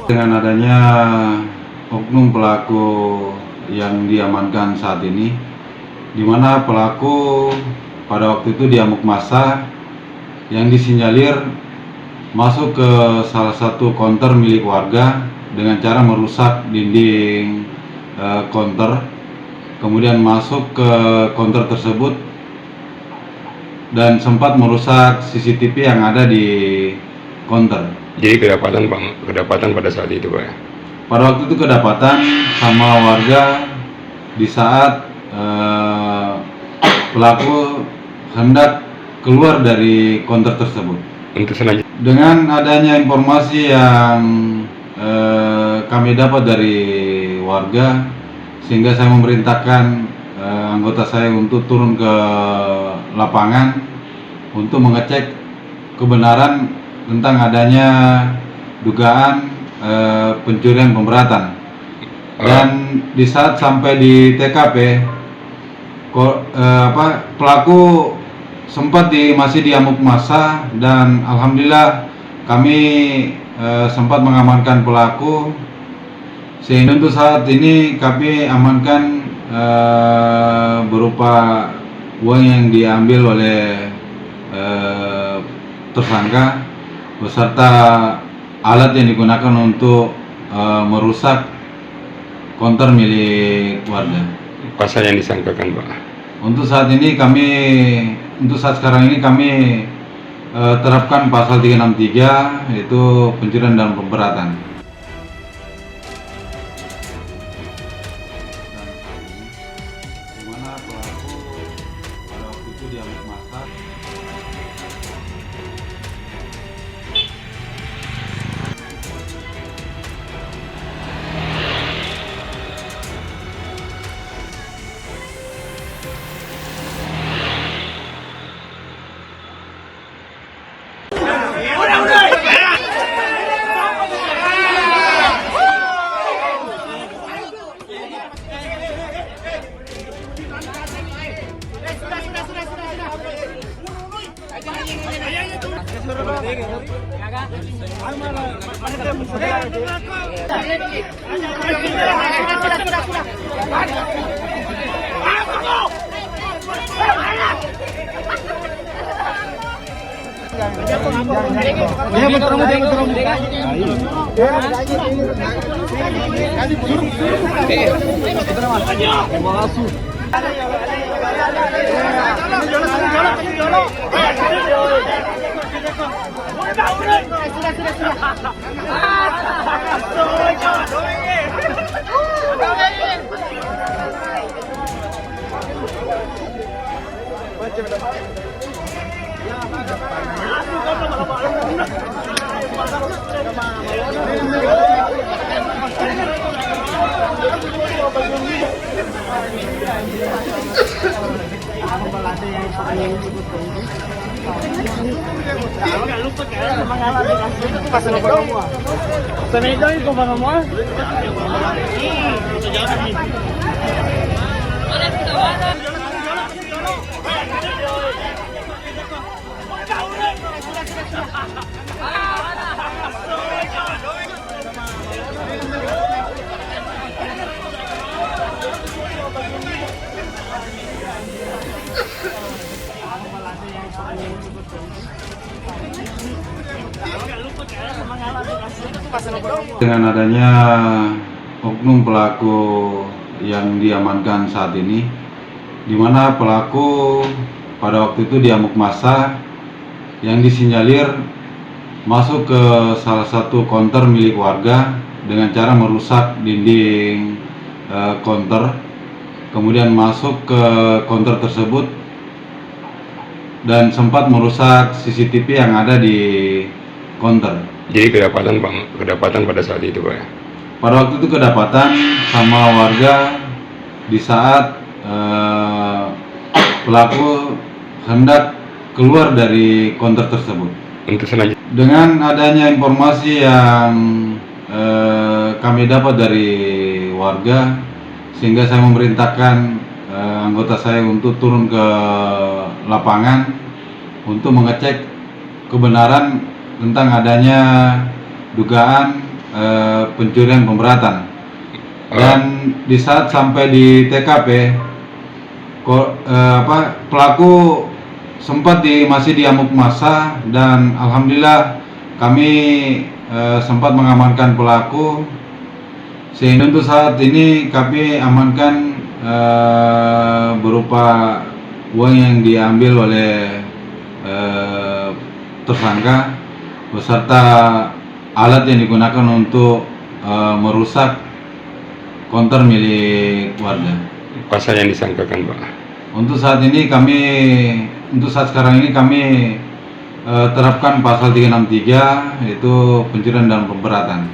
Dengan adanya oknum pelaku yang diamankan saat ini, di mana pelaku pada waktu itu diamuk massa yang disinyalir masuk ke salah satu konter milik warga dengan cara merusak dinding konter, kemudian masuk ke konter tersebut dan sempat merusak CCTV yang ada di konter. Jadi kedapatan pada saat itu, Pak? Pada waktu itu kedapatan sama warga di saat pelaku hendak keluar dari konter tersebut. Untuk selanjutnya, Dengan adanya informasi yang kami dapat dari warga, sehingga saya memerintahkan anggota saya untuk turun ke lapangan untuk mengecek kebenaran tentang adanya dugaan pencurian pemberatan. Dan di saat sampai di TKP, pelaku sempat masih diamuk massa, dan alhamdulillah kami sempat mengamankan pelaku, sehingga untuk saat ini kami amankan berupa uang yang diambil oleh tersangka beserta alat yang digunakan untuk merusak konter milik warga. pasal yang disangkakan, Pak? Untuk saat sekarang ini kami terapkan pasal 363, yaitu pencurian dalam pemberatan. Di mana pelaku pada waktu itu diamuk massa. Dengan adanya oknum pelaku yang diamankan saat ini, di mana pelaku pada waktu itu diamuk massa yang disinyalir masuk ke salah satu konter milik warga dengan cara merusak dinding konter, kemudian masuk ke konter tersebut dan sempat merusak CCTV yang ada di konter. Jadi kedapatan pada saat itu Pak ya? Pada waktu itu kedapatan sama warga di saat pelaku hendak keluar dari konter tersebut. Untuk selanjutnya, Dengan adanya informasi yang kami dapat dari warga, sehingga saya memerintahkan anggota saya untuk turun ke lapangan untuk mengecek kebenaran tentang adanya dugaan pencurian pemberatan. Dan di saat sampai di TKP, pelaku sempat masih diamuk massa, dan alhamdulillah kami sempat mengamankan pelaku, sehingga untuk saat ini kami amankan berupa uang yang diambil oleh tersangka beserta alat yang digunakan untuk merusak konter milik warga. pasal yang disangkakan Pak? Untuk saat sekarang ini kami terapkan pasal 363, yaitu pencurian dan pemberatan.